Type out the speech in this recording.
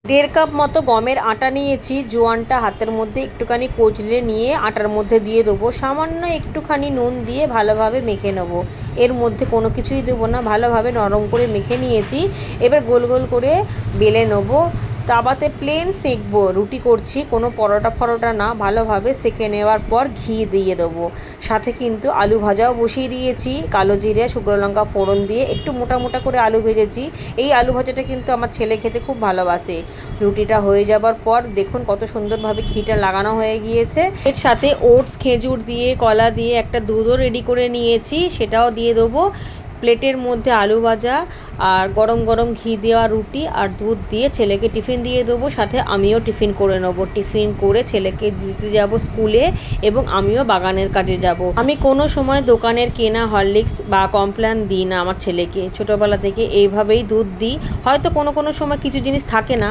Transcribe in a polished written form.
1.5 cup মতো গমের আটা নিয়েছি। জোয়ানটা হাতের মধ্যে একটুখানি কচলে নিয়ে আটার মধ্যে দিয়ে দেবো। সামান্য একটুখানি নুন দিয়ে ভালোভাবে মেখে নেবো। এর মধ্যে কোনো কিছুই দেবো না, ভালোভাবে নরম করে মেখে নিয়েছি। এবার গোল গোল করে বেলে নেবো। তাওয়াতে প্লেন সেঁকবো, রুটি করছি, কোনো পরোটা ফরোটা না। ভালোভাবে সেঁকে নেওয়ার পর ঘি দিয়ে দেবো। সাথে কিন্তু আলু ভাজাও বসিয়ে দিয়েছি। কালো জিরে শুকনো লঙ্কা ফোড়ন দিয়ে একটু মোটা মোটা করে আলু ভেজেছি। এই আলু ভাজাটা কিন্তু আমার ছেলে খেতে খুব ভালোবাসে। রুটিটা হয়ে যাবার পর দেখুন কত সুন্দরভাবে ঘিটা লাগানো হয়ে গিয়েছে। এর সাথে ওটস, খেজুর দিয়ে, কলা দিয়ে একটা দুধও রেডি করে নিয়েছি, সেটাও দিয়ে দেবো। প্লেটের মধ্যে আলু ভাজা আর গরম গরম ঘি দেওয়া রুটি আর দুধ দিয়ে ছেলেকে টিফিন দিয়ে দেবো। সাথে আমিও টিফিন করে নেবো। টিফিন করে ছেলেকে দিতে যাব স্কুলে এবং আমিও বাগানের কাজে যাব। আমি কোনো সময় দোকানের কেনা হরলিক্স বা কমপ্ল্যান দিই না আমার ছেলেকে। ছোটোবেলা থেকে এইভাবেই দুধ দিই। হয়তো কোনো কোনো সময় কিছু জিনিস থাকে না।